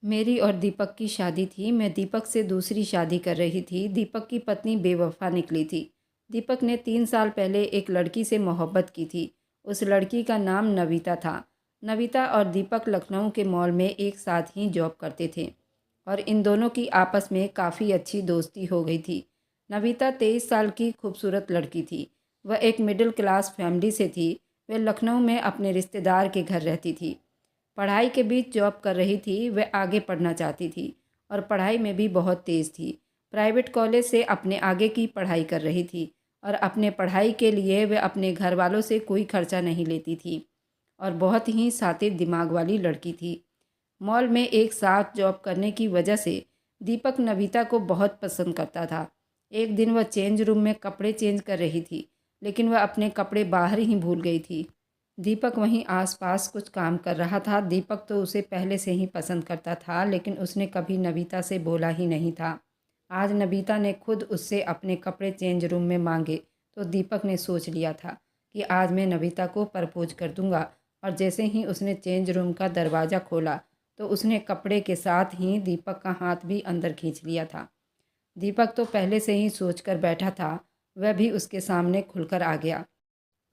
मेरी और दीपक की शादी थी। मैं दीपक से दूसरी शादी कर रही थी। दीपक की पत्नी बेवफा निकली थी। दीपक ने 3 साल पहले एक लड़की से मोहब्बत की थी। उस लड़की का नाम नविता था। नविता और दीपक लखनऊ के मॉल में एक साथ ही जॉब करते थे और इन दोनों की आपस में काफ़ी अच्छी दोस्ती हो गई थी। नविता 23 साल की खूबसूरत लड़की थी। वह एक मिडिल क्लास फैमिली से थी। वह लखनऊ में अपने रिश्तेदार के घर रहती थी। पढ़ाई के बीच जॉब कर रही थी। वह आगे पढ़ना चाहती थी और पढ़ाई में भी बहुत तेज़ थी। प्राइवेट कॉलेज से अपने आगे की पढ़ाई कर रही थी और अपने पढ़ाई के लिए वह अपने घर वालों से कोई खर्चा नहीं लेती थी और बहुत ही सातिर दिमाग वाली लड़की थी। मॉल में एक साथ जॉब करने की वजह से दीपक नविता को बहुत पसंद करता था। एक दिन वह चेंज रूम में कपड़े चेंज कर रही थी, लेकिन वह अपने कपड़े बाहर ही भूल गई थी। दीपक वहीं आसपास कुछ काम कर रहा था। दीपक तो उसे पहले से ही पसंद करता था, लेकिन उसने कभी नविता से बोला ही नहीं था। आज नविता ने खुद उससे अपने कपड़े चेंज रूम में मांगे तो दीपक ने सोच लिया था कि आज मैं नविता को प्रपोज कर दूंगा। और जैसे ही उसने चेंज रूम का दरवाज़ा खोला तो उसने कपड़े के साथ ही दीपक का हाथ भी अंदर खींच लिया था। दीपक तो पहले से ही सोच कर बैठा था, वह भी उसके सामने खुलकर आ गया।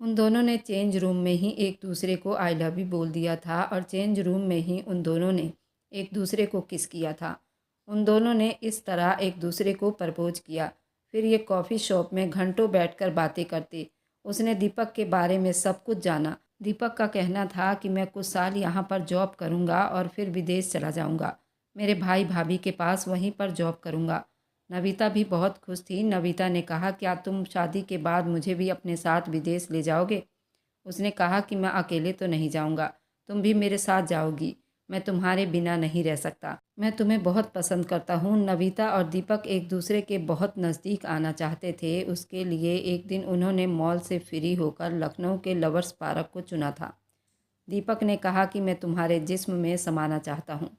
उन दोनों ने चेंज रूम में ही एक दूसरे को आई लव यू बोल दिया था और चेंज रूम में ही उन दोनों ने एक दूसरे को किस किया था। उन दोनों ने इस तरह एक दूसरे को प्रपोज किया। फिर ये कॉफ़ी शॉप में घंटों बैठकर बातें करते। उसने दीपक के बारे में सब कुछ जाना। दीपक का कहना था कि मैं कुछ साल यहाँ पर जॉब करूँगा और फिर विदेश चला जाऊँगा। मेरे भाई भाभी के पास वहीं पर जॉब करूँगा। नविता भी बहुत खुश थी। नविता ने कहा, क्या तुम शादी के बाद मुझे भी अपने साथ विदेश ले जाओगे? उसने कहा कि मैं अकेले तो नहीं जाऊंगा, तुम भी मेरे साथ जाओगी। मैं तुम्हारे बिना नहीं रह सकता। मैं तुम्हें बहुत पसंद करता हूँ। नविता और दीपक एक दूसरे के बहुत नज़दीक आना चाहते थे। उसके लिए एक दिन उन्होंने मॉल से फ्री होकर लखनऊ के लवर्स पार्क को चुना था। दीपक ने कहा कि मैं तुम्हारे जिस्म में समाना चाहता हूँ।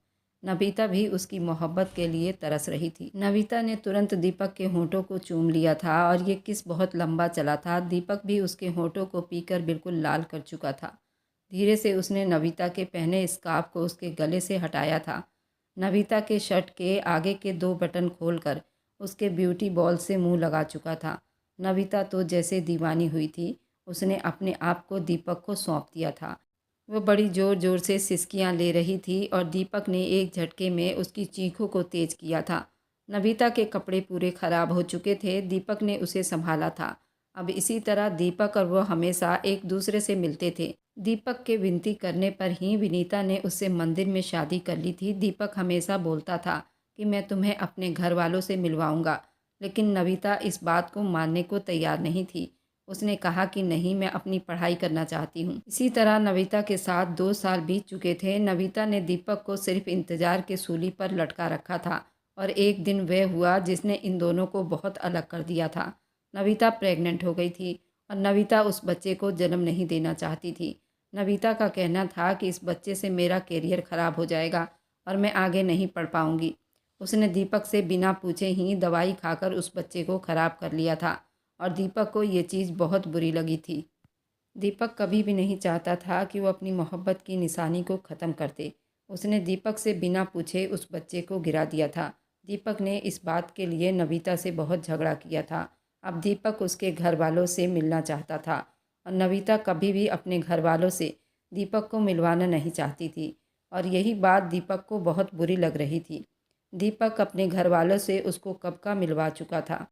नविता भी उसकी मोहब्बत के लिए तरस रही थी। नविता ने तुरंत दीपक के होठों को चूम लिया था और ये किस बहुत लंबा चला था। दीपक भी उसके होठों को पीकर बिल्कुल लाल कर चुका था। धीरे से उसने नविता के पहने स्कार्फ को उसके गले से हटाया था। नविता के शर्ट के आगे के 2 बटन खोलकर उसके ब्यूटी बॉल से मुंह लगा चुका था। नविता तो जैसे दीवानी हुई थी। उसने अपने आप को दीपक को सौंप दिया था। वह बड़ी ज़ोर ज़ोर से सिसकियां ले रही थी और दीपक ने एक झटके में उसकी चीखों को तेज़ किया था। नविता के कपड़े पूरे ख़राब हो चुके थे। दीपक ने उसे संभाला था। अब इसी तरह दीपक और वह हमेशा एक दूसरे से मिलते थे। दीपक के विनती करने पर ही विनीता ने उससे मंदिर में शादी कर ली थी। दीपक हमेशा बोलता था कि मैं तुम्हें अपने घर वालों से मिलवाऊंगा, लेकिन नविता इस बात को मानने को तैयार नहीं थी। उसने कहा कि नहीं, मैं अपनी पढ़ाई करना चाहती हूँ। इसी तरह नविता के साथ 2 साल बीत चुके थे। नविता ने दीपक को सिर्फ इंतजार के सूली पर लटका रखा था और एक दिन वह हुआ जिसने इन दोनों को बहुत अलग कर दिया था। नविता प्रेग्नेंट हो गई थी और नविता उस बच्चे को जन्म नहीं देना चाहती थी। नविता का कहना था कि इस बच्चे से मेरा करियर ख़राब हो जाएगा और मैं आगे नहीं पढ़ पाऊँगी। उसने दीपक से बिना पूछे ही दवाई खाकर उस बच्चे को ख़राब कर लिया था और दीपक को ये चीज़ बहुत बुरी लगी थी। दीपक कभी भी नहीं चाहता था कि वो अपनी मोहब्बत की निशानी को ख़त्म कर दे। उसने दीपक से बिना पूछे उस बच्चे को गिरा दिया था। दीपक ने इस बात के लिए नविता से बहुत झगड़ा किया था। अब दीपक उसके घर वालों से मिलना चाहता था और नविता कभी भी अपने घर वालों से दीपक को मिलवाना नहीं चाहती थी और यही बात दीपक को बहुत बुरी लग रही थी। दीपक अपने घर वालों से उसको कब का मिलवा चुका था।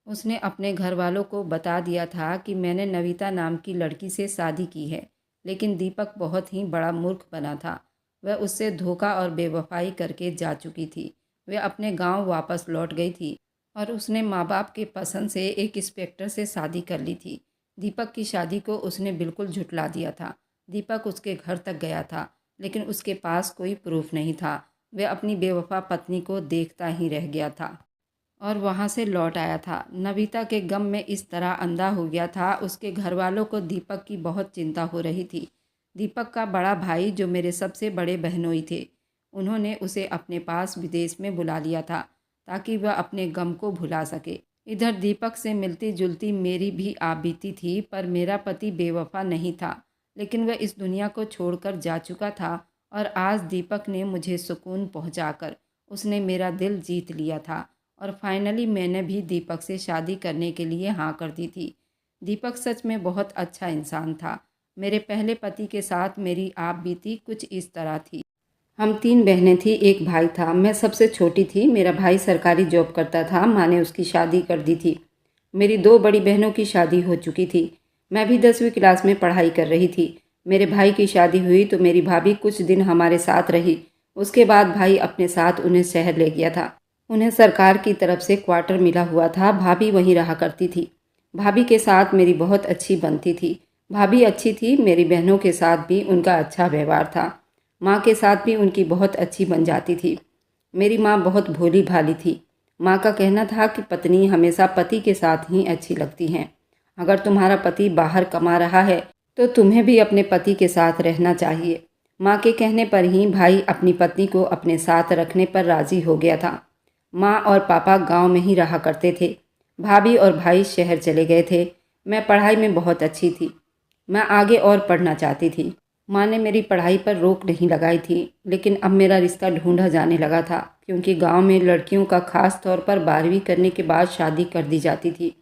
उसने अपने घर वालों को बता दिया था कि मैंने नविता नाम की लड़की से शादी की है, लेकिन दीपक बहुत ही बड़ा मूर्ख बना था। वह उससे धोखा और बेवफाई करके जा चुकी थी। वह अपने गांव वापस लौट गई थी और उसने माँ बाप के पसंद से एक इंस्पेक्टर से शादी कर ली थी। दीपक की शादी को उसने बिल्कुल झुठला दिया था। दीपक उसके घर तक गया था, लेकिन उसके पास कोई प्रूफ नहीं था। वह अपनी बेवफा पत्नी को देखता ही रह गया था और वहाँ से लौट आया था। नविता के गम में इस तरह अंधा हो गया था। उसके घर वालों को दीपक की बहुत चिंता हो रही थी। दीपक का बड़ा भाई, जो मेरे सबसे बड़े बहनोई थे, उन्होंने उसे अपने पास विदेश में बुला लिया था ताकि वह अपने गम को भुला सके। इधर दीपक से मिलती जुलती मेरी भी आप बीती थी, पर मेरा पति बेवफा नहीं था, लेकिन वह इस दुनिया को छोड़कर जा चुका था और आज दीपक ने मुझे सुकून पहुंचाकर उसने मेरा दिल जीत लिया था और फाइनली मैंने भी दीपक से शादी करने के लिए हाँ कर दी थी। दीपक सच में बहुत अच्छा इंसान था। मेरे पहले पति के साथ मेरी आप बीती कुछ इस तरह थी। हम 3 बहनें थी, एक भाई था। मैं सबसे छोटी थी। मेरा भाई सरकारी जॉब करता था। माँ ने उसकी शादी कर दी थी। मेरी 2 बड़ी बहनों की शादी हो चुकी थी। मैं भी 10वीं क्लास में पढ़ाई कर रही थी। मेरे भाई की शादी हुई तो मेरी भाभी कुछ दिन हमारे साथ रही। उसके बाद भाई अपने साथ उन्हें शहर ले गया था। उन्हें सरकार की तरफ से क्वार्टर मिला हुआ था। भाभी वहीं रहा करती थी। भाभी के साथ मेरी बहुत अच्छी बनती थी। भाभी अच्छी थी। मेरी बहनों के साथ भी उनका अच्छा व्यवहार था। माँ के साथ भी उनकी बहुत अच्छी बन जाती थी। मेरी माँ बहुत भोली भाली थी। माँ का कहना था कि पत्नी हमेशा पति के साथ ही अच्छी लगती हैं। अगर तुम्हारा पति बाहर कमा रहा है तो तुम्हें भी अपने पति के साथ रहना चाहिए। माँ के कहने पर ही भाई अपनी पत्नी को अपने साथ रखने पर राजी हो गया था। माँ और पापा गांव में ही रहा करते थे। भाभी और भाई शहर चले गए थे। मैं पढ़ाई में बहुत अच्छी थी। मैं आगे और पढ़ना चाहती थी। माँ ने मेरी पढ़ाई पर रोक नहीं लगाई थी, लेकिन अब मेरा रिश्ता ढूंढा जाने लगा था, क्योंकि गांव में लड़कियों का खास तौर पर 12वीं करने के बाद शादी कर दी जाती थी।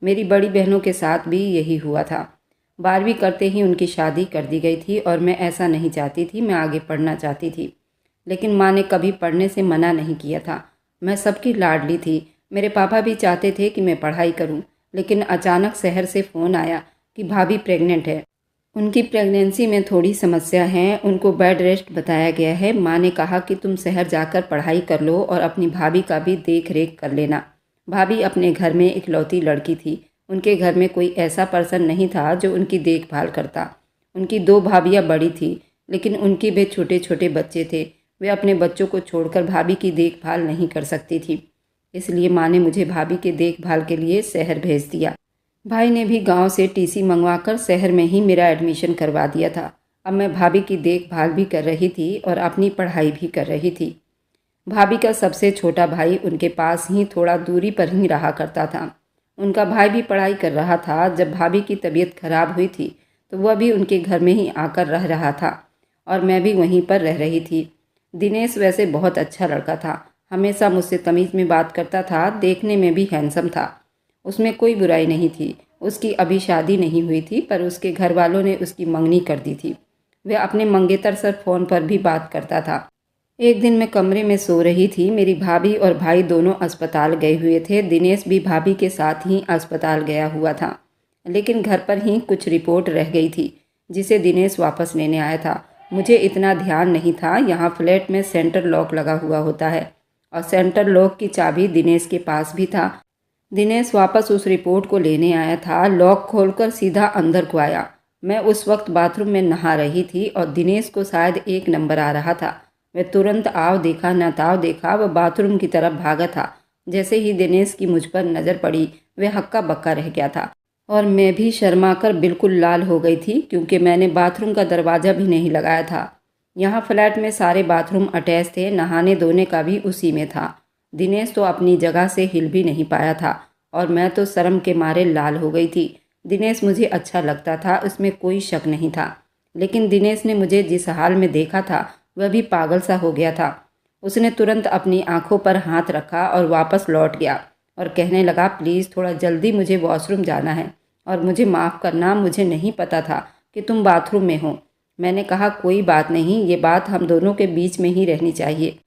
मेरी बड़ी बहनों के साथ भी यही हुआ था। 12वीं करते ही उनकी शादी कर दी गई थी और मैं ऐसा नहीं चाहती थी। मैं आगे पढ़ना चाहती थी, लेकिन माँ ने कभी पढ़ने से मना नहीं किया था। मैं सबकी लाडली थी। मेरे पापा भी चाहते थे कि मैं पढ़ाई करूं, लेकिन अचानक शहर से फ़ोन आया कि भाभी प्रेग्नेंट है। उनकी प्रेगनेंसी में थोड़ी समस्या है। उनको बेड रेस्ट बताया गया है। माँ ने कहा कि तुम शहर जाकर पढ़ाई कर लो और अपनी भाभी का भी देख रेख कर लेना। भाभी अपने घर में इकलौती लड़की थी। उनके घर में कोई ऐसा पर्सन नहीं था जो उनकी देखभाल करता। उनकी 2 भाभियाँ बड़ी थी, लेकिन उनके भी छोटे छोटे बच्चे थे। वे अपने बच्चों को छोड़कर भाभी की देखभाल नहीं कर सकती थी। इसलिए माँ ने मुझे भाभी के देखभाल के लिए शहर भेज दिया। भाई ने भी गांव से टीसी मंगवाकर शहर में ही मेरा एडमिशन करवा दिया था। अब मैं भाभी की देखभाल भी कर रही थी और अपनी पढ़ाई भी कर रही थी। भाभी का सबसे छोटा भाई उनके पास ही थोड़ा दूरी पर ही रहा करता था। उनका भाई भी पढ़ाई कर रहा था। जब भाभी की तबीयत खराब हुई थी तो वह भी उनके घर में ही आकर रह रहा था और मैं भी वहीं पर रह रही थी। दिनेश वैसे बहुत अच्छा लड़का था। हमेशा मुझसे तमीज़ में बात करता था। देखने में भी हैंडसम था। उसमें कोई बुराई नहीं थी। उसकी अभी शादी नहीं हुई थी, पर उसके घर वालों ने उसकी मंगनी कर दी थी। वह अपने मंगेतर से फ़ोन पर भी बात करता था। एक दिन मैं कमरे में सो रही थी। मेरी भाभी और भाई दोनों अस्पताल गए हुए थे। दिनेश भी भाभी के साथ ही अस्पताल गया हुआ था, लेकिन घर पर ही कुछ रिपोर्ट रह गई थी जिसे दिनेश वापस लेने आया था। मुझे इतना ध्यान नहीं था। यहाँ फ्लैट में सेंटर लॉक लगा हुआ होता है और सेंटर लॉक की चाबी दिनेश के पास भी था। दिनेश वापस उस रिपोर्ट को लेने आया था। लॉक खोलकर सीधा अंदर को आया। मैं उस वक्त बाथरूम में नहा रही थी और दिनेश को शायद 1 नंबर आ रहा था। वह तुरंत आव देखा न ताव देखा, वह बाथरूम की तरफ भागा था। जैसे ही दिनेश की मुझ पर नज़र पड़ी वह हक्का बक्का रह गया था और मैं भी शर्माकर बिल्कुल लाल हो गई थी, क्योंकि मैंने बाथरूम का दरवाज़ा भी नहीं लगाया था। यहाँ फ्लैट में सारे बाथरूम अटैच थे। नहाने धोने का भी उसी में था। दिनेश तो अपनी जगह से हिल भी नहीं पाया था और मैं तो शर्म के मारे लाल हो गई थी। दिनेश मुझे अच्छा लगता था, उसमें कोई शक नहीं था, लेकिन दिनेश ने मुझे जिस हाल में देखा था वह भी पागल सा हो गया था। उसने तुरंत अपनी आंखों पर हाथ रखा और वापस लौट गया और कहने लगा, प्लीज़ थोड़ा जल्दी, मुझे वॉशरूम जाना है और मुझे माफ़ करना, मुझे नहीं पता था कि तुम बाथरूम में हो। मैंने कहा, कोई बात नहीं, ये बात हम दोनों के बीच में ही रहनी चाहिए,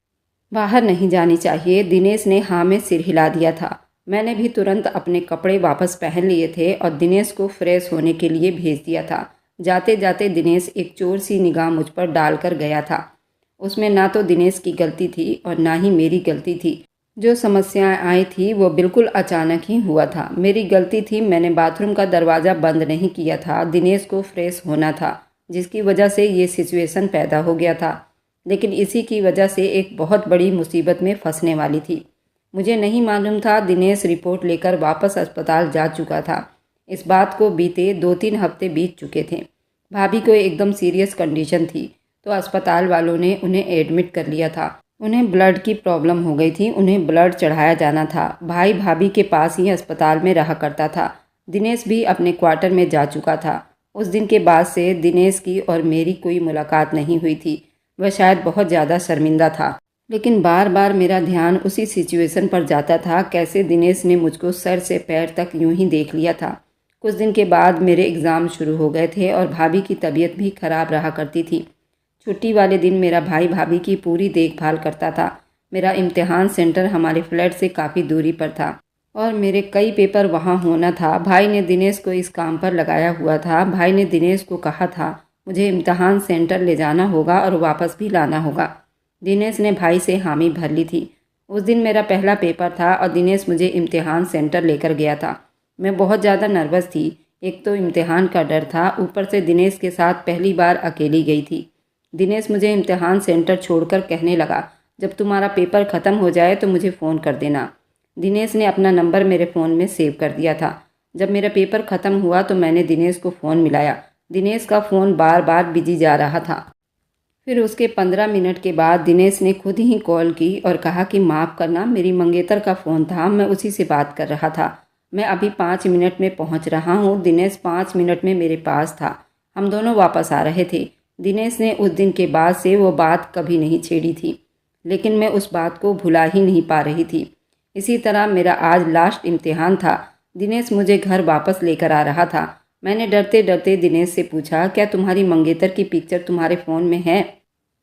बाहर नहीं जानी चाहिए। दिनेश ने हाँ में सिर हिला दिया था। मैंने भी तुरंत अपने कपड़े वापस पहन लिए थे और दिनेश को फ्रेश होने के लिए भेज दिया था। जाते जाते दिनेश एक चोर सी निगाह मुझ पर डालकर गया था। उसमें ना तो दिनेश की गलती थी और ना ही मेरी गलती थी। जो समस्याएं आई थी वो बिल्कुल अचानक ही हुआ था। मेरी गलती थी, मैंने बाथरूम का दरवाज़ा बंद नहीं किया था। दिनेश को फ्रेश होना था, जिसकी वजह से ये सिचुएशन पैदा हो गया था। लेकिन इसी की वजह से एक बहुत बड़ी मुसीबत में फंसने वाली थी। मुझे नहीं मालूम था दिनेश रिपोर्ट लेकर वापस अस्पताल जा चुका था। इस बात को बीते 2-3 हफ्ते बीत चुके थे। भाभी को एकदम सीरियस कंडीशन थी, तो अस्पताल वालों ने उन्हें एडमिट कर लिया था। उन्हें ब्लड की प्रॉब्लम हो गई थी। उन्हें ब्लड चढ़ाया जाना था। भाई भाभी के पास ही अस्पताल में रहा करता था। दिनेश भी अपने क्वार्टर में जा चुका था। उस दिन के बाद से दिनेश की और मेरी कोई मुलाकात नहीं हुई थी। वह शायद बहुत ज़्यादा शर्मिंदा था, लेकिन बार बार मेरा ध्यान उसी सिचुएशन पर जाता था। कैसे दिनेश ने मुझको सर से पैर तक यूं ही देख लिया था। कुछ दिन के बाद मेरे एग्ज़ाम शुरू हो गए थे और भाभी की तबीयत भी खराब रहा करती थी। छुट्टी वाले दिन मेरा भाई भाभी की पूरी देखभाल करता था। मेरा इम्तिहान सेंटर हमारे फ्लैट से काफ़ी दूरी पर था और मेरे कई पेपर वहाँ होना था। भाई ने दिनेश को इस काम पर लगाया हुआ था। भाई ने दिनेश को कहा था मुझे इम्तिहान सेंटर ले जाना होगा और वापस भी लाना होगा। दिनेश ने भाई से हामी भर ली थी। उस दिन मेरा पहला पेपर था और दिनेश मुझे इम्तिहान सेंटर लेकर गया था। मैं बहुत ज़्यादा नर्वस थी। एक तो इम्तिहान का डर था, ऊपर से दिनेश के साथ पहली बार अकेली गई थी। दिनेश मुझे इम्तिहान सेंटर छोड़कर कहने लगा, जब तुम्हारा पेपर ख़त्म हो जाए तो मुझे फ़ोन कर देना। दिनेश ने अपना नंबर मेरे फ़ोन में सेव कर दिया था। जब मेरा पेपर ख़त्म हुआ तो मैंने दिनेश को फ़ोन मिलाया। दिनेश का फ़ोन बार बार बिजी जा रहा था। फिर उसके 15 मिनट के बाद दिनेश ने खुद ही कॉल की और कहा कि माफ़ करना, मेरी मंगेतर का फ़ोन था, मैं उसी से बात कर रहा था। मैं अभी 5 मिनट में पहुंच रहा हूं। दिनेश 5 मिनट में मेरे पास था। हम दोनों वापस आ रहे थे। दिनेश ने उस दिन के बाद से वो बात कभी नहीं छेड़ी थी, लेकिन मैं उस बात को भुला ही नहीं पा रही थी। इसी तरह मेरा आज लास्ट इम्तिहान था। दिनेश मुझे घर वापस लेकर आ रहा था। मैंने डरते डरते दिनेश से पूछा, क्या तुम्हारी मंगेतर की पिक्चर तुम्हारे फ़ोन में है?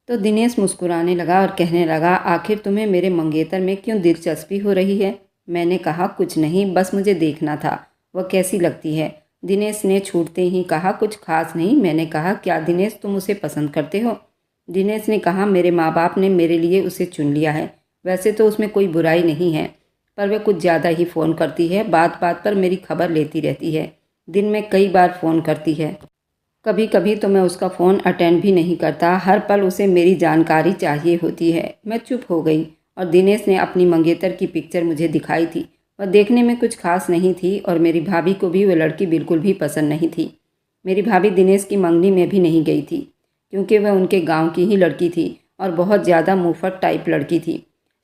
तो दिनेश मुस्कुराने लगा और कहने लगा, आखिर तुम्हें मेरे मंगेतर में क्यों दिलचस्पी हो रही है? मैंने कहा, कुछ नहीं, बस मुझे देखना था वह कैसी लगती है। दिनेश ने छूटते ही कहा, कुछ खास नहीं। मैंने कहा, क्या दिनेश तुम उसे पसंद करते हो? दिनेश ने कहा, मेरे माँ बाप ने मेरे लिए उसे चुन लिया है। वैसे तो उसमें कोई बुराई नहीं है, पर वह कुछ ज़्यादा ही फ़ोन करती है। बात बात पर मेरी खबर लेती रहती है। दिन में कई बार फ़ोन करती है। कभी कभी तो मैं उसका फ़ोन अटेंड भी नहीं करता। हर पल उसे मेरी जानकारी चाहिए होती है। मैं चुप हो गई और दिनेश ने अपनी मंगेतर की पिक्चर मुझे दिखाई थी। वह देखने में कुछ खास नहीं थी और मेरी भाभी को भी वह लड़की बिल्कुल भी पसंद नहीं थी। मेरी भाभी दिनेश की मंगनी में भी नहीं गई थी, क्योंकि वह उनके गांव की ही लड़की थी और बहुत ज़्यादा मुफ्त टाइप लड़की थी।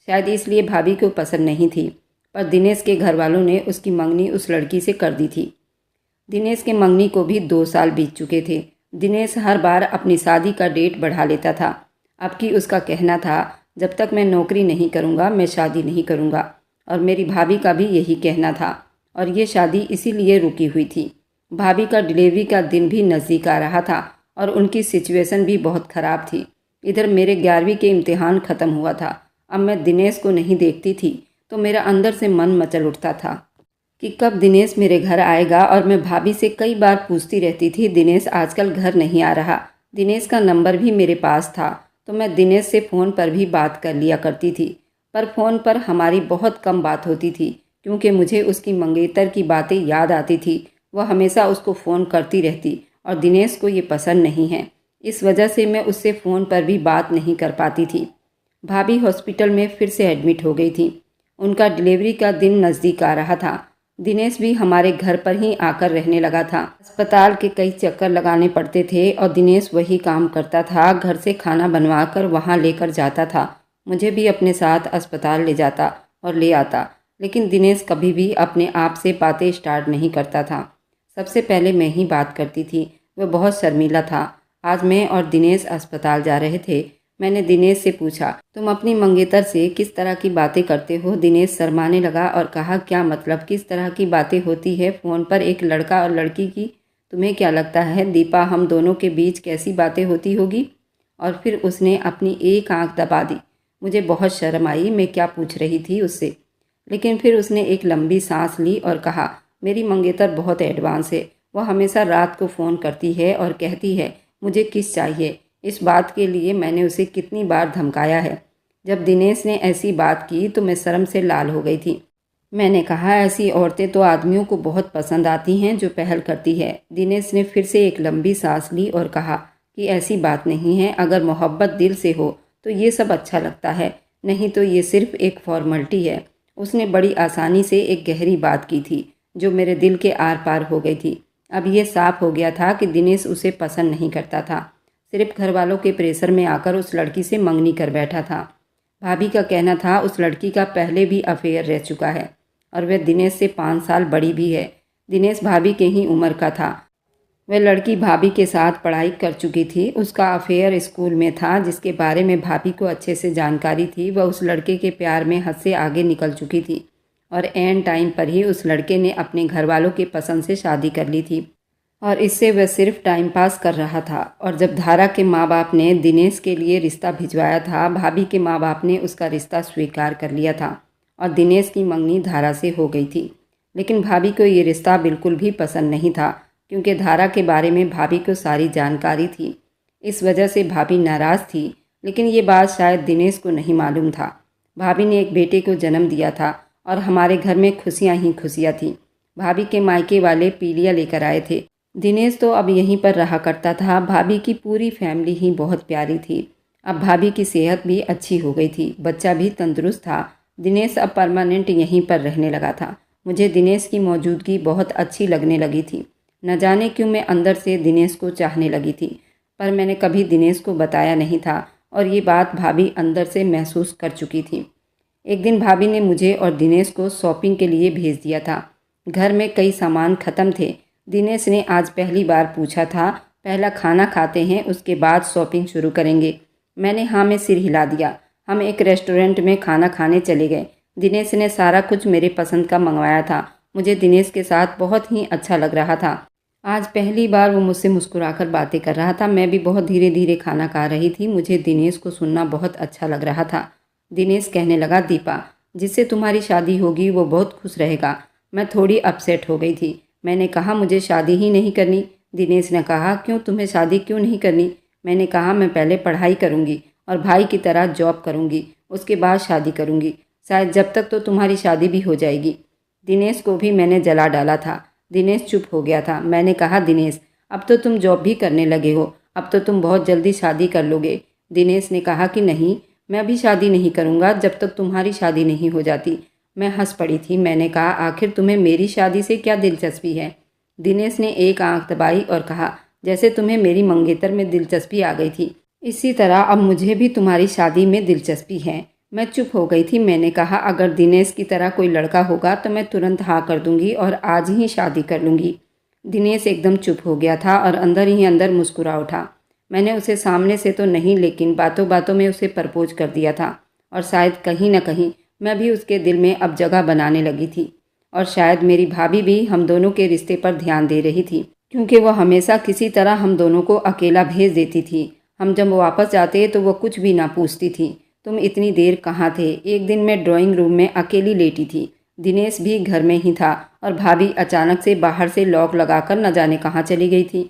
शायद इसलिए भाभी को पसंद नहीं थी, पर दिनेश के घर वालों ने उसकी मंगनी उस लड़की से कर दी थी। दिनेश के मंगनी को भी 2 साल बीत चुके थे। दिनेश हर बार अपनी शादी का डेट बढ़ा लेता था। अब की उसका कहना था, जब तक मैं नौकरी नहीं करूँगा मैं शादी नहीं करूँगा, और मेरी भाभी का भी यही कहना था और ये शादी इसीलिए रुकी हुई थी। भाभी का डिलीवरी का दिन भी नज़दीक आ रहा था और उनकी सिचुएशन भी बहुत ख़राब थी। इधर मेरे 11वीं के इम्तिहान ख़त्म हुआ था। अब मैं दिनेश को नहीं देखती थी तो मेरा अंदर से मन मचल उठता था कि कब दिनेश मेरे घर आएगा। और मैं भाभी से कई बार पूछती रहती थी, दिनेश आजकल घर नहीं आ रहा। दिनेश का नंबर भी मेरे पास था तो मैं दिनेश से फ़ोन पर भी बात कर लिया करती थी, पर फ़ोन पर हमारी बहुत कम बात होती थी, क्योंकि मुझे उसकी मंगेतर की बातें याद आती थी। वह हमेशा उसको फ़ोन करती रहती और दिनेश को ये पसंद नहीं है। इस वजह से मैं उससे फ़ोन पर भी बात नहीं कर पाती थी। भाभी हॉस्पिटल में फिर से एडमिट हो गई थी। उनका डिलीवरी का दिन नज़दीक आ रहा था। दिनेश भी हमारे घर पर ही आकर रहने लगा था। अस्पताल के कई चक्कर लगाने पड़ते थे और दिनेश वही काम करता था। घर से खाना बनवाकर वहाँ लेकर जाता था। मुझे भी अपने साथ अस्पताल ले जाता और ले आता, लेकिन दिनेश कभी भी अपने आप से बातें स्टार्ट नहीं करता था। सबसे पहले मैं ही बात करती थी। वह बहुत शर्मीला था। आज मैं और दिनेश अस्पताल जा रहे थे। मैंने दिनेश से पूछा, तुम अपनी मंगेतर से किस तरह की बातें करते हो? दिनेश शर्माने लगा और कहा, क्या मतलब, किस तरह की बातें होती है फ़ोन पर एक लड़का और लड़की की? तुम्हें क्या लगता है दीपा, हम दोनों के बीच कैसी बातें होती होगी? और फिर उसने अपनी एक आंख दबा दी। मुझे बहुत शर्म आई मैं क्या पूछ रही थी उससे, लेकिन फिर उसने एक लंबी सांस ली और कहा, मेरी मंगेतर बहुत एडवांस है। वह हमेशा रात को फ़ोन करती है और कहती है मुझे किस चाहिए। इस बात के लिए मैंने उसे कितनी बार धमकाया है। जब दिनेश ने ऐसी बात की तो मैं शर्म से लाल हो गई थी। मैंने कहा, ऐसी औरतें तो आदमियों को बहुत पसंद आती हैं जो पहल करती है। दिनेश ने फिर से एक लंबी सांस ली और कहा कि ऐसी बात नहीं है, अगर मोहब्बत दिल से हो तो ये सब अच्छा लगता है, नहीं तो ये सिर्फ एक फॉर्मेलिटी है। उसने बड़ी आसानी से एक गहरी बात की थी जो मेरे दिल के आर पार हो गई थी। अब ये साफ हो गया था कि दिनेश उसे पसंद नहीं करता था, सिर्फ घर वालों के प्रेशर में आकर उस लड़की से मंगनी कर बैठा था। भाभी का कहना था उस लड़की का पहले भी अफेयर रह चुका है और वह दिनेश से 5 साल बड़ी भी है। दिनेश भाभी के ही उम्र का था। वह लड़की भाभी के साथ पढ़ाई कर चुकी थी। उसका अफेयर स्कूल में था जिसके बारे में भाभी को अच्छे से जानकारी थी। वह उस लड़के के प्यार में हद से आगे निकल चुकी थी और एन टाइम पर ही उस लड़के ने अपने घर वालों की पसंद से शादी कर ली थी और इससे वह सिर्फ टाइम पास कर रहा था। और जब धारा के माँ बाप ने दिनेश के लिए रिश्ता भिजवाया था, भाभी के माँ बाप ने उसका रिश्ता स्वीकार कर लिया था और दिनेश की मंगनी धारा से हो गई थी। लेकिन भाभी को ये रिश्ता बिल्कुल भी पसंद नहीं था क्योंकि धारा के बारे में भाभी को सारी जानकारी थी। इस वजह से भाभी नाराज़ थी, लेकिन ये बात शायद दिनेश को नहीं मालूम था। भाभी ने एक बेटे को जन्म दिया था और हमारे घर में खुशियाँ ही खुशियाँ थीं। भाभी के मायके वाले पीलिया लेकर आए थे। दिनेश तो अब यहीं पर रहा करता था। भाभी की पूरी फैमिली ही बहुत प्यारी थी। अब भाभी की सेहत भी अच्छी हो गई थी, बच्चा भी तंदुरुस्त था। दिनेश अब परमानेंट यहीं पर रहने लगा था। मुझे दिनेश की मौजूदगी बहुत अच्छी लगने लगी थी। न जाने क्यों मैं अंदर से दिनेश को चाहने लगी थी, पर मैंने कभी दिनेश को बताया नहीं था और ये बात भाभी अंदर से महसूस कर चुकी थी। एक दिन भाभी ने मुझे और दिनेश को शॉपिंग के लिए भेज दिया था। घर में कई सामान ख़त्म थे। दिनेश ने आज पहली बार पूछा था, पहला खाना खाते हैं उसके बाद शॉपिंग शुरू करेंगे। मैंने हाँ में सिर हिला दिया। हम एक रेस्टोरेंट में खाना खाने चले गए। दिनेश ने सारा कुछ मेरे पसंद का मंगवाया था। मुझे दिनेश के साथ बहुत ही अच्छा लग रहा था। आज पहली बार वो मुझसे मुस्कुराकर बातें कर रहा था। मैं भी बहुत धीरे धीरे खाना खा रही थी। मुझे दिनेश को सुनना बहुत अच्छा लग रहा था। दिनेश कहने लगा, दीपा, जिससे तुम्हारी शादी होगी वो बहुत खुश रहेगा। मैं थोड़ी अपसेट हो गई थी। मैंने कहा, मुझे शादी ही नहीं करनी। दिनेश ने कहा, क्यों, तुम्हें शादी क्यों नहीं करनी? मैंने कहा, मैं पहले पढ़ाई करूँगी और भाई की तरह जॉब करूँगी, उसके बाद शादी करूँगी। शायद जब तक तो तुम्हारी शादी भी हो जाएगी। दिनेश को भी मैंने जला डाला था। दिनेश चुप हो गया था। मैंने कहा, दिनेश, अब तो तुम जॉब भी करने लगे हो, अब तो तुम बहुत जल्दी शादी कर लोगे। दिनेश ने कहा कि नहीं, मैं अभी शादी नहीं करूँगा जब तक तुम्हारी शादी नहीं हो जाती। मैं हंस पड़ी थी। मैंने कहा, आखिर तुम्हें मेरी शादी से क्या दिलचस्पी है? दिनेश ने एक आंख दबाई और कहा, जैसे तुम्हें मेरी मंगेतर में दिलचस्पी आ गई थी, इसी तरह अब मुझे भी तुम्हारी शादी में दिलचस्पी है। मैं चुप हो गई थी। मैंने कहा, अगर दिनेश की तरह कोई लड़का होगा तो मैं तुरंत हाँ कर दूंगी और आज ही शादी कर लूँगी। दिनेश एकदम चुप हो गया था और अंदर ही अंदर मुस्कुरा उठा। मैंने उसे सामने से तो नहीं, लेकिन बातों बातों में उसे प्रपोज कर दिया था और शायद कहीं न कहीं मैं भी उसके दिल में अब जगह बनाने लगी थी। और शायद मेरी भाभी भी हम दोनों के रिश्ते पर ध्यान दे रही थी, क्योंकि वह हमेशा किसी तरह हम दोनों को अकेला भेज देती थी। हम जब वापस जाते तो वह कुछ भी ना पूछती थी, तुम इतनी देर कहाँ थे? एक दिन मैं ड्राइंग रूम में अकेली लेटी थी। दिनेश भी घर में ही था और भाभी अचानक से बाहर से लॉक लगाकर न जाने कहाँ चली गई थी।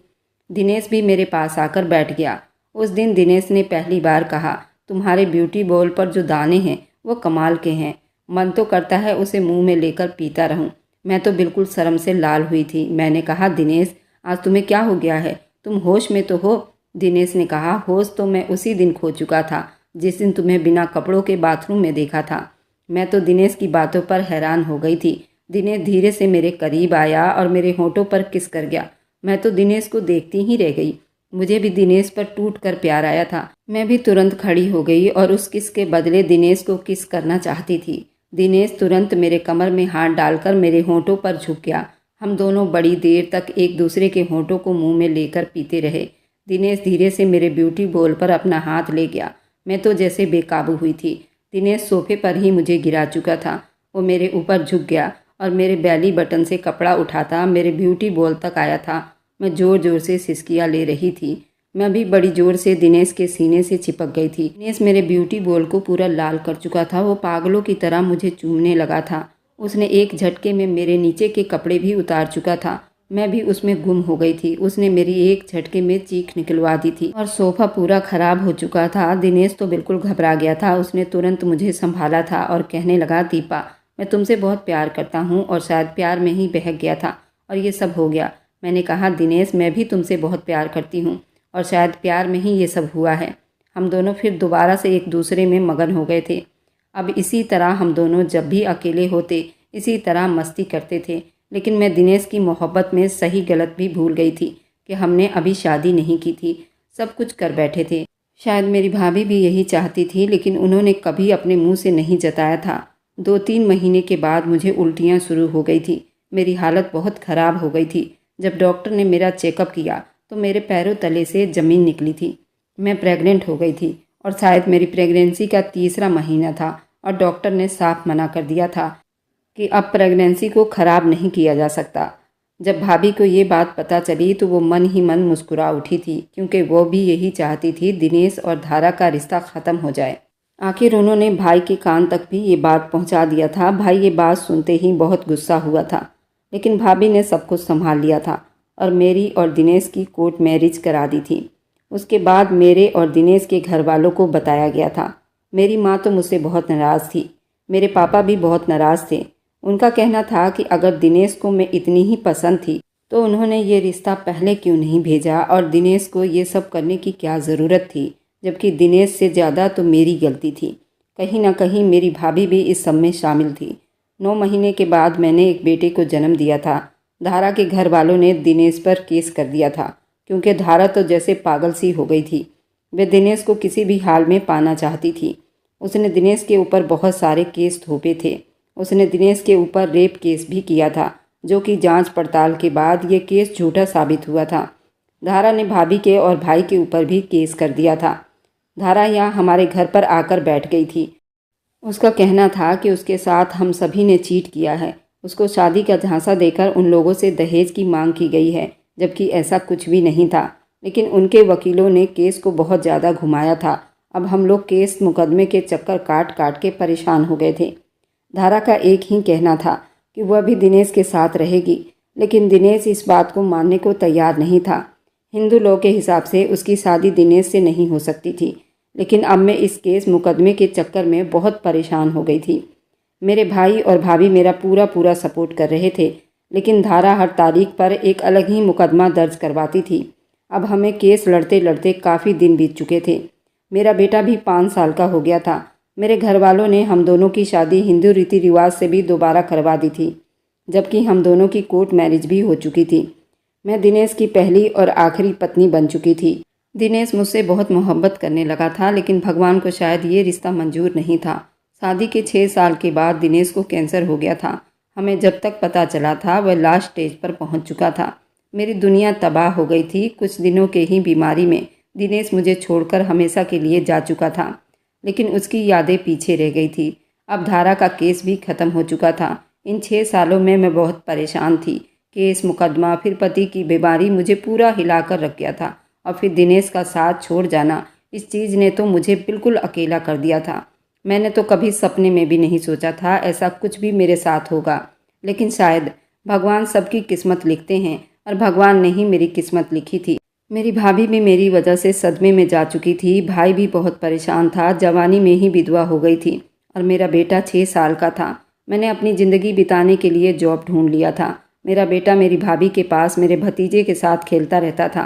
दिनेश भी मेरे पास आकर बैठ गया। उस दिन दिनेश ने पहली बार कहा, तुम्हारे ब्यूटी बॉल पर जो दाने हैं वो कमाल के हैं। मन तो करता है उसे मुंह में लेकर पीता रहूं। मैं तो बिल्कुल शर्म से लाल हुई थी। मैंने कहा, दिनेश, आज तुम्हें क्या हो गया है? तुम होश में तो हो? दिनेश ने कहा, होश तो मैं उसी दिन खो चुका था जिस दिन तुम्हें बिना कपड़ों के बाथरूम में देखा था। मैं तो दिनेश की बातों पर हैरान हो गई थी। दिनेश धीरे से मेरे करीब आया और मेरे होठों पर किस कर गया। मैं तो दिनेश को देखती ही रह गई। मुझे भी दिनेश पर टूट कर प्यार आया था। मैं भी तुरंत खड़ी हो गई और उस किस के बदले दिनेश को किस करना चाहती थी। दिनेश तुरंत मेरे कमर में हाथ डालकर मेरे होठों पर झुक गया। हम दोनों बड़ी देर तक एक दूसरे के होठों को मुंह में लेकर पीते रहे। दिनेश धीरे से मेरे ब्यूटी बॉल पर अपना हाथ ले गया। मैं तो जैसे बेकाबू हुई थी। दिनेश सोफे पर ही मुझे गिरा चुका था। वो मेरे ऊपर झुक गया और मेरे बैली बटन से कपड़ा उठाता मेरे ब्यूटी बॉल तक आया था। मैं ज़ोर ज़ोर से सिसकियाँ ले रही थी। मैं भी बड़ी ज़ोर से दिनेश के सीने से चिपक गई थी। दिनेश मेरे ब्यूटी बॉल को पूरा लाल कर चुका था। वो पागलों की तरह मुझे चूमने लगा था। उसने एक झटके में मेरे नीचे के कपड़े भी उतार चुका था। मैं भी उसमें गुम हो गई थी। उसने मेरी एक झटके में चीख निकलवा दी थी और सोफा पूरा खराब हो चुका था। दिनेश तो बिल्कुल घबरा गया था। उसने तुरंत मुझे संभाला था और कहने लगा, दीपा, मैं तुमसे बहुत प्यार करता हूँ और शायद प्यार में ही बहक गया था और ये सब हो गया। मैंने कहा, दिनेश, मैं भी तुमसे बहुत प्यार करती हूँ और शायद प्यार में ही ये सब हुआ है। हम दोनों फिर दोबारा से एक दूसरे में मगन हो गए थे। अब इसी तरह हम दोनों जब भी अकेले होते इसी तरह मस्ती करते थे। लेकिन मैं दिनेश की मोहब्बत में सही गलत भी भूल गई थी कि हमने अभी शादी नहीं की थी, सब कुछ कर बैठे थे। शायद मेरी भाभी भी यही चाहती थी, लेकिन उन्होंने कभी अपने मुंह से नहीं जताया था। 2-3 महीने के बाद मुझे उल्टियाँ शुरू हो गई थी। मेरी हालत बहुत ख़राब हो गई थी। जब डॉक्टर ने मेरा चेकअप किया तो मेरे पैरों तले से ज़मीन निकली थी। मैं प्रेग्नेंट हो गई थी और शायद मेरी प्रेगनेंसी का तीसरा महीना था और डॉक्टर ने साफ मना कर दिया था कि अब प्रेगनेंसी को ख़राब नहीं किया जा सकता। जब भाभी को ये बात पता चली तो वो मन ही मन मुस्कुरा उठी थी, क्योंकि वो भी यही चाहती थी दिनेश और धारा का रिश्ता ख़त्म हो जाए। आखिर उन्होंने भाई के कान तक भी ये बात पहुंचा दिया था। भाई ये बात सुनते ही बहुत गुस्सा हुआ था, लेकिन भाभी ने सब कुछ संभाल लिया था और मेरी और दिनेश की कोर्ट मैरिज करा दी थी। उसके बाद मेरे और दिनेश के घर वालों को बताया गया था। मेरी माँ तो मुझसे बहुत नाराज़ थी, मेरे पापा भी बहुत नाराज़ थे। उनका कहना था कि अगर दिनेश को मैं इतनी ही पसंद थी तो उन्होंने ये रिश्ता पहले क्यों नहीं भेजा और दिनेश को ये सब करने की क्या ज़रूरत थी, जबकि दिनेश से ज़्यादा तो मेरी गलती थी। कहीं ना कहीं मेरी भाभी भी इस सब में शामिल थी। 9 महीने के बाद मैंने एक बेटे को जन्म दिया था। धारा के घर वालों ने दिनेश पर केस कर दिया था, क्योंकि धारा तो जैसे पागल सी हो गई थी। वे दिनेश को किसी भी हाल में पाना चाहती थी। उसने दिनेश के ऊपर बहुत सारे केस थोपे थे। उसने दिनेश के ऊपर रेप केस भी किया था, जो कि जांच पड़ताल के बाद ये केस झूठा साबित हुआ था। धारा ने भाभी के और भाई के ऊपर भी केस कर दिया था। धारा यहाँ हमारे घर पर आकर बैठ गई थी। उसका कहना था कि उसके साथ हम सभी ने चीट किया है। उसको शादी का झांसा देकर उन लोगों से दहेज की मांग की गई है, जबकि ऐसा कुछ भी नहीं था। लेकिन उनके वकीलों ने केस को बहुत ज़्यादा घुमाया था। अब हम लोग केस मुकदमे के चक्कर काट काट के परेशान हो गए थे। धारा का एक ही कहना था कि वह भी दिनेश के साथ रहेगी, लेकिन दिनेश इस बात को मानने को तैयार नहीं था। हिंदू लॉ के हिसाब से उसकी शादी दिनेश से नहीं हो सकती थी, लेकिन अब मैं इस केस मुकदमे के चक्कर में बहुत परेशान हो गई थी। मेरे भाई और भाभी मेरा पूरा पूरा सपोर्ट कर रहे थे, लेकिन धारा हर तारीख पर एक अलग ही मुकदमा दर्ज करवाती थी। अब हमें केस लड़ते लड़ते काफ़ी दिन बीत चुके थे। मेरा बेटा भी 5 साल का हो गया था। मेरे घर वालों ने हम दोनों की शादी हिंदू रीति रिवाज से भी दोबारा करवा दी थी, जबकि हम दोनों की कोर्ट मैरिज भी हो चुकी थी। मैं दिनेश की पहली और आखिरी पत्नी बन चुकी थी। दिनेश मुझसे बहुत मोहब्बत करने लगा था, लेकिन भगवान को शायद ये रिश्ता मंजूर नहीं था। शादी के 6 साल के बाद दिनेश को कैंसर हो गया था। हमें जब तक पता चला था वह लास्ट स्टेज पर पहुंच चुका था। मेरी दुनिया तबाह हो गई थी। कुछ दिनों के ही बीमारी में दिनेश मुझे छोड़कर हमेशा के लिए जा चुका था, लेकिन उसकी यादें पीछे रह गई थी। अब धारा का केस भी ख़त्म हो चुका था। इन 6 सालों में मैं बहुत परेशान थी। केस, मुकदमा, फिर पति की बीमारी मुझे पूरा हिलाकर रख गया था, और फिर दिनेश का साथ छोड़ जाना, इस चीज़ ने तो मुझे बिल्कुल अकेला कर दिया था। मैंने तो कभी सपने में भी नहीं सोचा था ऐसा कुछ भी मेरे साथ होगा, लेकिन शायद भगवान सबकी किस्मत लिखते हैं, और भगवान ने ही मेरी किस्मत लिखी थी। मेरी भाभी भी मेरी वजह से सदमे में जा चुकी थी। भाई भी बहुत परेशान था, जवानी में ही विधवा हो गई थी, और मेरा बेटा 6 साल का था। मैंने अपनी ज़िंदगी बिताने के लिए जॉब ढूंढ लिया था। मेरा बेटा मेरी भाभी के पास मेरे भतीजे के साथ खेलता रहता था।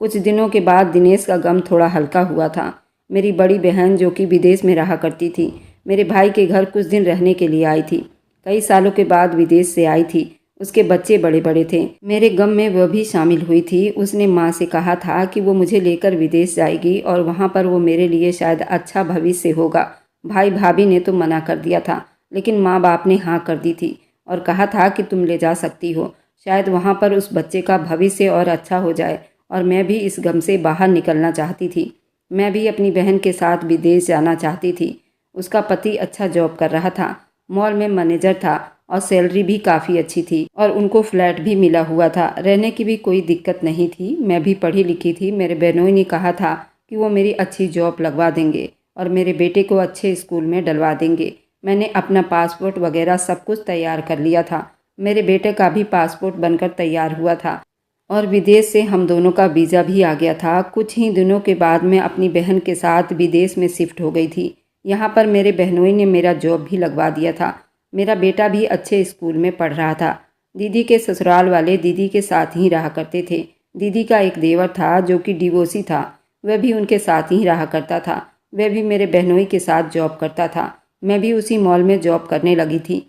कुछ दिनों के बाद दिनेश का गम थोड़ा हल्का हुआ था। मेरी बड़ी बहन, जो कि विदेश में रहा करती थी, मेरे भाई के घर कुछ दिन रहने के लिए आई थी। कई सालों के बाद विदेश से आई थी। उसके बच्चे बड़े बड़े थे। मेरे गम में वह भी शामिल हुई थी। उसने माँ से कहा था कि वो मुझे लेकर विदेश जाएगी और वहाँ पर वो मेरे लिए शायद अच्छा भविष्य होगा। भाई भाभी ने तो मना कर दिया था, लेकिन माँ बाप ने हाँ कर दी थी और कहा था कि तुम ले जा सकती हो, शायद वहाँ पर उस बच्चे का भविष्य और अच्छा हो जाए। और मैं भी इस गम से बाहर निकलना चाहती थी। मैं भी अपनी बहन के साथ विदेश जाना चाहती थी। उसका पति अच्छा जॉब कर रहा था, मॉल में मैनेजर था, और सैलरी भी काफ़ी अच्छी थी, और उनको फ्लैट भी मिला हुआ था। रहने की भी कोई दिक्कत नहीं थी। मैं भी पढ़ी लिखी थी। मेरे बहनोई ने कहा था कि वो मेरी अच्छी जॉब लगवा देंगे और मेरे बेटे को अच्छे स्कूल में डलवा देंगे। मैंने अपना पासपोर्ट वगैरह सब कुछ तैयार कर लिया था। मेरे बेटे का भी पासपोर्ट बनकर तैयार हुआ था, और विदेश से हम दोनों का वीज़ा भी आ गया था। कुछ ही दिनों के बाद मैं अपनी बहन के साथ विदेश में शिफ्ट हो गई थी। यहाँ पर मेरे बहनोई ने मेरा जॉब भी लगवा दिया था। मेरा बेटा भी अच्छे स्कूल में पढ़ रहा था। दीदी के ससुराल वाले दीदी के साथ ही रहा करते थे। दीदी का एक देवर था जो कि डिवोर्सी था, वह भी उनके साथ ही रहा करता था। वह भी मेरे बहनोई के साथ जॉब करता था। मैं भी उसी मॉल में जॉब करने लगी थी।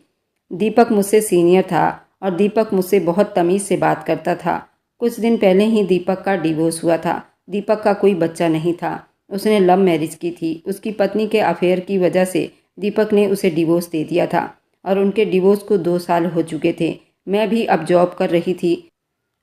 दीपक मुझसे सीनियर था और दीपक मुझसे बहुत तमीज़ से बात करता था। कुछ दिन पहले ही दीपक का डिवोर्स हुआ था। दीपक का कोई बच्चा नहीं था। उसने लव मैरिज की थी। उसकी पत्नी के अफेयर की वजह से दीपक ने उसे डिवोर्स दे दिया था, और उनके डिवोर्स को 2 साल हो चुके थे। मैं भी अब जॉब कर रही थी।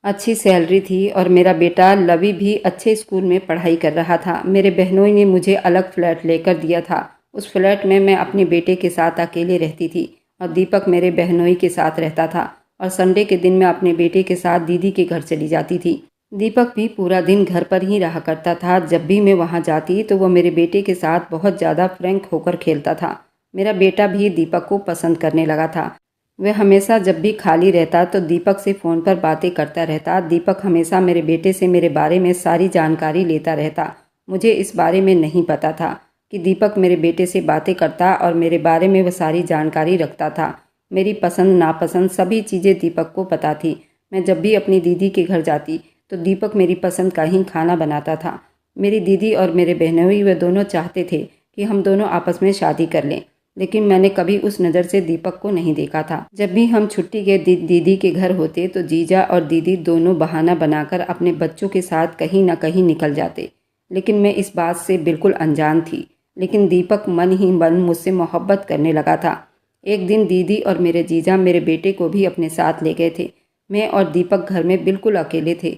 अच्छी सैलरी थी और मेरा बेटा लवी भी अच्छे स्कूल में पढ़ाई कर रहा था। मेरे बहनोई ने मुझे अलग फ्लैट लेकर दिया था। उस फ्लैट में मैं अपने बेटे के साथ अकेले रहती थी और दीपक मेरे बहनोई के साथ रहता था और संडे के दिन मैं अपने बेटे के साथ दीदी के घर चली जाती थी। दीपक भी पूरा दिन घर पर ही रहा करता था। जब भी मैं वहाँ जाती तो वह मेरे बेटे के साथ बहुत ज़्यादा फ्रैंक होकर खेलता था। मेरा बेटा भी दीपक को पसंद करने लगा था। वह हमेशा जब भी खाली रहता तो दीपक से फ़ोन पर बातें करता रहता। दीपक हमेशा मेरे बेटे से मेरे बारे में सारी जानकारी लेता रहता। मुझे इस बारे में नहीं पता था कि दीपक मेरे बेटे से बातें करता और मेरे बारे में वह सारी जानकारी रखता था। मेरी पसंद नापसंद सभी चीज़ें दीपक को पता थी। मैं जब भी अपनी दीदी के घर जाती तो दीपक मेरी पसंद का ही खाना बनाता था। मेरी दीदी और मेरे बहनोई वे दोनों चाहते थे कि हम दोनों आपस में शादी कर लें, लेकिन मैंने कभी उस नज़र से दीपक को नहीं देखा था। जब भी हम छुट्टी के दिन दीदी के घर होते तो जीजा और दीदी दोनों बहाना बनाकर अपने बच्चों के साथ कहीं ना कहीं निकल जाते, लेकिन मैं इस बात से बिल्कुल अनजान थी। लेकिन दीपक मन ही मन मुझसे मोहब्बत करने लगा था। एक दिन दीदी और मेरे जीजा मेरे बेटे को भी अपने साथ ले गए थे। मैं और दीपक घर में बिल्कुल अकेले थे।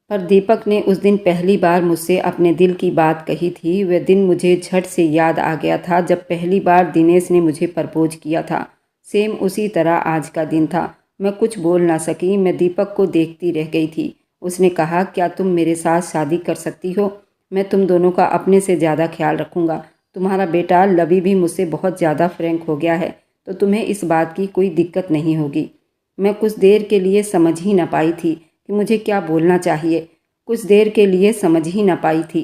पर दीपक ने उस दिन पहली बार मुझसे अपने दिल की बात कही थी। वह दिन मुझे झट से याद आ गया था जब पहली बार दिनेश ने मुझे प्रपोज किया था। सेम उसी तरह आज का दिन था। मैं कुछ बोल ना सकी। मैं दीपक को देखती रह गई थी। उसने कहा, क्या तुम मेरे साथ शादी कर सकती हो? मैं तुम दोनों का अपने से ज़्यादा ख्याल रखूँगा। तुम्हारा बेटा लवी भी मुझसे बहुत ज़्यादा फ्रैंक हो गया है, तो तुम्हें इस बात की कोई दिक्कत नहीं होगी। मैं कुछ देर के लिए समझ ही ना पाई थी कि मुझे क्या बोलना चाहिए। कुछ देर के लिए समझ ही ना पाई थी।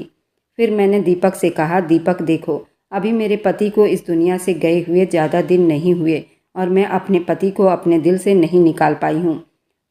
फिर मैंने दीपक से कहा, दीपक देखो, अभी मेरे पति को इस दुनिया से गए हुए ज़्यादा दिन नहीं हुए और मैं अपने पति को अपने दिल से नहीं निकाल पाई हूँ,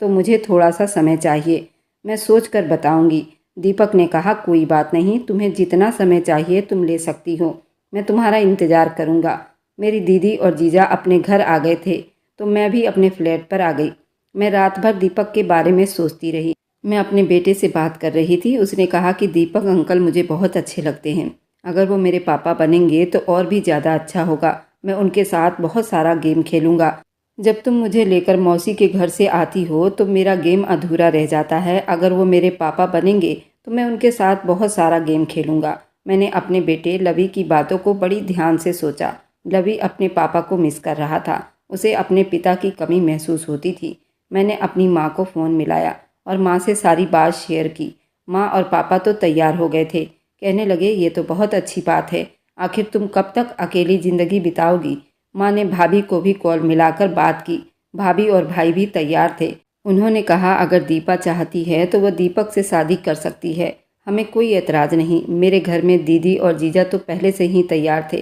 तो मुझे थोड़ा सा समय चाहिए। मैं सोच कर बताऊँगी। दीपक ने कहा, कोई बात नहीं, तुम्हें जितना समय चाहिए तुम ले सकती हो। मैं तुम्हारा इंतज़ार करूँगा। मेरी दीदी और जीजा अपने घर आ गए थे तो मैं भी अपने फ्लैट पर आ गई। मैं रात भर दीपक के बारे में सोचती रही। मैं अपने बेटे से बात कर रही थी। उसने कहा कि दीपक अंकल मुझे बहुत अच्छे लगते हैं। अगर वो मेरे पापा बनेंगे तो और भी ज़्यादा अच्छा होगा। मैं उनके साथ बहुत सारा गेम खेलूँगा। जब तुम मुझे लेकर मौसी के घर से आती हो तो मेरा गेम अधूरा रह जाता है। अगर वो मेरे पापा बनेंगे तो मैं उनके साथ बहुत सारा गेम खेलूँगा। मैंने अपने बेटे लवी की बातों को बड़ी ध्यान से सोचा। लवी अपने पापा को मिस कर रहा था। उसे अपने पिता की कमी महसूस होती थी। मैंने अपनी माँ को फ़ोन मिलाया और माँ से सारी बात शेयर की। माँ और पापा तो तैयार हो गए थे। कहने लगे, ये तो बहुत अच्छी बात है। आखिर तुम कब तक अकेली ज़िंदगी बिताओगी? माँ ने भाभी को भी कॉल मिलाकर बात की। भाभी और भाई भी तैयार थे। उन्होंने कहा, अगर दीपा चाहती है तो वह दीपक से शादी कर सकती है। हमें कोई एतराज़ नहीं। मेरे घर में दीदी और जीजा तो पहले से ही तैयार थे,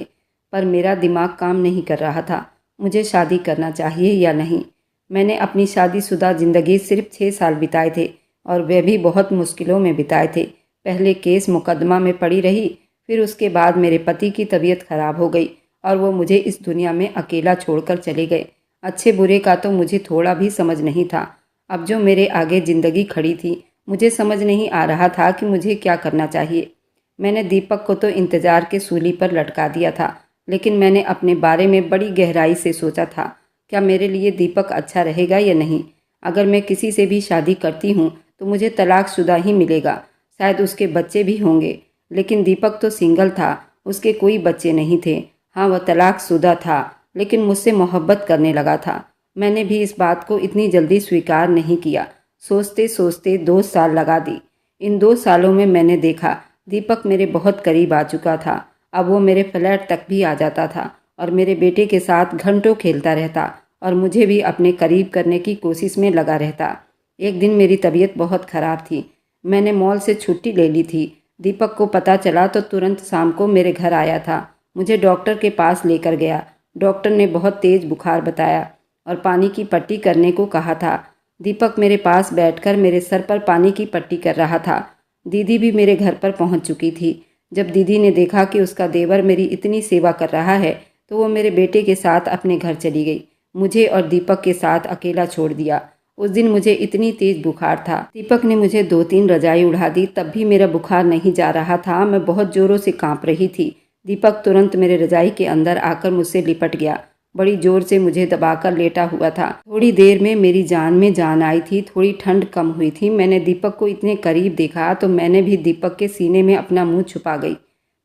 पर मेरा दिमाग काम नहीं कर रहा था। मुझे शादी करना चाहिए या नहीं। मैंने अपनी शादीशुदा ज़िंदगी सिर्फ 6 साल बिताए थे और वे भी बहुत मुश्किलों में बिताए थे। पहले केस मुकदमा में पड़ी रही, फिर उसके बाद मेरे पति की तबीयत खराब हो गई और वो मुझे इस दुनिया में अकेला छोड़कर चले गए। अच्छे बुरे का तो मुझे थोड़ा भी समझ नहीं था। अब जो मेरे आगे ज़िंदगी खड़ी थी, मुझे समझ नहीं आ रहा था कि मुझे क्या करना चाहिए। मैंने दीपक को तो इंतज़ार के सूली पर लटका दिया था, लेकिन मैंने अपने बारे में बड़ी गहराई से सोचा था, क्या मेरे लिए दीपक अच्छा रहेगा या नहीं। अगर मैं किसी से भी शादी करती हूँ तो मुझे तलाकशुदा ही मिलेगा। शायद उसके बच्चे भी होंगे, लेकिन दीपक तो सिंगल था, उसके कोई बच्चे नहीं थे। हाँ, वह तलाकशुदा था, लेकिन मुझसे मोहब्बत करने लगा था। मैंने भी इस बात को इतनी जल्दी स्वीकार नहीं किया। सोचते सोचते 2 साल लगा दी। इन 2 सालों में मैंने देखा दीपक मेरे बहुत करीब आ चुका था। अब वो मेरे फ्लैट तक भी आ जाता था और मेरे बेटे के साथ घंटों खेलता रहता और मुझे भी अपने करीब करने की कोशिश में लगा रहता। एक दिन मेरी तबीयत बहुत ख़राब थी। मैंने मॉल से छुट्टी ले ली थी। दीपक को पता चला तो तुरंत शाम को मेरे घर आया था। मुझे डॉक्टर के पास लेकर गया। डॉक्टर ने बहुत तेज़ बुखार बताया और पानी की पट्टी करने को कहा था। दीपक मेरे पास बैठकर मेरे सर पर पानी की पट्टी कर रहा था। दीदी भी मेरे घर पर पहुंच चुकी थी। जब दीदी ने देखा कि उसका देवर मेरी इतनी सेवा कर रहा है तो वो मेरे बेटे के साथ अपने घर चली गई। मुझे और दीपक के साथ अकेला छोड़ दिया। उस दिन मुझे इतनी तेज बुखार था। दीपक ने मुझे 2-3 रजाई उड़ा दी, तब भी मेरा बुखार नहीं जा रहा था। मैं बहुत ज़ोरों से कांप रही थी। दीपक तुरंत मेरे रजाई के अंदर आकर मुझसे लिपट गया। बड़ी ज़ोर से मुझे दबाकर लेटा हुआ था। थोड़ी देर में मेरी जान में जान आई थी, थोड़ी ठंड कम हुई थी। मैंने दीपक को इतने करीब देखा तो मैंने भी दीपक के सीने में अपना मुँह छुपा गई।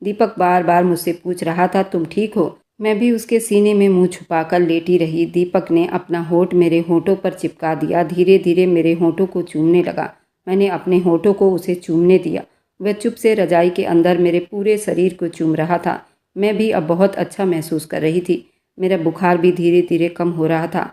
दीपक बार बार मुझसे पूछ रहा था, तुम ठीक हो? मैं भी उसके सीने में मुँह छुपाकर लेटी रही। दीपक ने अपना होंठ मेरे होंठों पर चिपका दिया। धीरे धीरे मेरे होंठों को चूमने लगा। मैंने अपने होंठों को उसे चूमने दिया। वह चुप से रजाई के अंदर मेरे पूरे शरीर को चूम रहा था। मैं भी अब बहुत अच्छा महसूस कर रही थी। मेरा बुखार भी धीरे धीरे कम हो रहा था।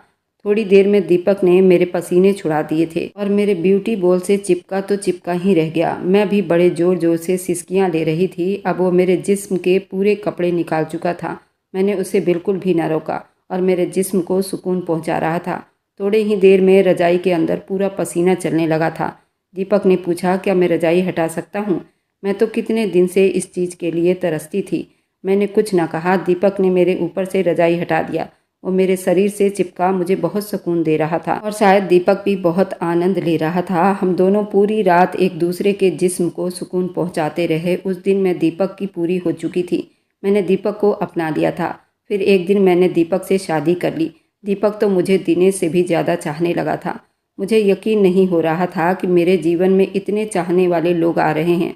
थोड़ी देर में दीपक ने मेरे पसीने छुड़ा दिए थे और मेरे ब्यूटी बॉल से चिपका तो चिपका ही रह गया। मैं भी बड़े जोर जोर से सिसकियां ले रही थी। अब वो मेरे जिस्म के पूरे कपड़े निकाल चुका था। मैंने उसे बिल्कुल भी न रोका और मेरे जिस्म को सुकून पहुंचा रहा था। थोड़े ही देर में रजाई के अंदर पूरा पसीना चलने लगा था। दीपक ने पूछा, क्या मैं रजाई हटा सकता हूँ? मैं तो कितने दिन से इस चीज़ के लिए तरसती थी। मैंने कुछ न कहा। दीपक ने मेरे ऊपर से रजाई हटा दिया। वो मेरे शरीर से चिपका मुझे बहुत सुकून दे रहा था और शायद दीपक भी बहुत आनंद ले रहा था। हम दोनों पूरी रात एक दूसरे के जिस्म को सुकून पहुंचाते रहे। उस दिन मैं दीपक की पूरी हो चुकी थी। मैंने दीपक को अपना लिया था। फिर एक दिन मैंने दीपक से शादी कर ली। दीपक तो मुझे दिनेश से भी ज़्यादा चाहने लगा था। मुझे यकीन नहीं हो रहा था कि मेरे जीवन में इतने चाहने वाले लोग आ रहे हैं।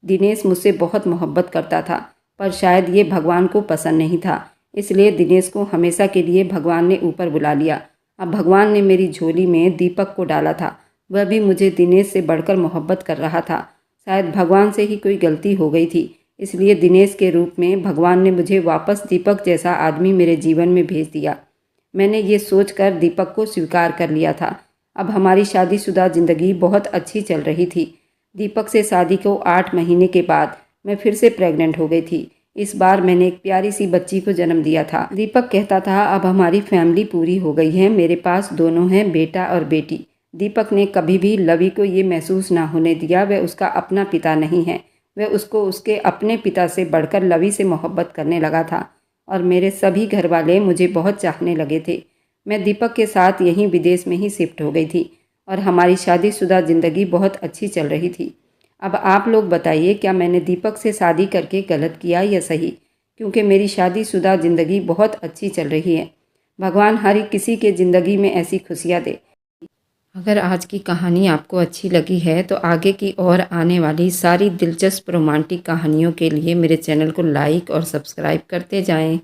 दिनेश मुझसे बहुत मोहब्बत करता था, पर शायद ये भगवान को पसंद नहीं था। इसलिए दिनेश को हमेशा के लिए भगवान ने ऊपर बुला लिया। अब भगवान ने मेरी झोली में दीपक को डाला था। वह भी मुझे दिनेश से बढ़कर मोहब्बत कर रहा था। शायद भगवान से ही कोई गलती हो गई थी, इसलिए दिनेश के रूप में भगवान ने मुझे वापस दीपक जैसा आदमी मेरे जीवन में भेज दिया। मैंने ये सोचकर दीपक को स्वीकार कर लिया था। अब हमारी शादीशुदा ज़िंदगी बहुत अच्छी चल रही थी। दीपक से शादी को 8 महीने के बाद मैं फिर से प्रेग्नेंट हो गई थी। इस बार मैंने एक प्यारी सी बच्ची को जन्म दिया था। दीपक कहता था, अब हमारी फैमिली पूरी हो गई है। मेरे पास दोनों हैं, बेटा और बेटी। दीपक ने कभी भी लवी को ये महसूस ना होने दिया वह उसका अपना पिता नहीं है। वह उसको उसके अपने पिता से बढ़कर लवी से मोहब्बत करने लगा था और मेरे सभी घर वाले मुझे बहुत चाहने लगे थे। मैं दीपक के साथ यहीं विदेश में ही शिफ्ट हो गई थी और हमारी शादीशुदा ज़िंदगी बहुत अच्छी चल रही थी। अब आप लोग बताइए, क्या मैंने दीपक से शादी करके गलत किया या सही? क्योंकि मेरी शादीशुदा ज़िंदगी बहुत अच्छी चल रही है। भगवान हर किसी के ज़िंदगी में ऐसी खुशियाँ दे। अगर आज की कहानी आपको अच्छी लगी है तो आगे की और आने वाली सारी दिलचस्प रोमांटिक कहानियों के लिए मेरे चैनल को लाइक और सब्सक्राइब करते जाएं।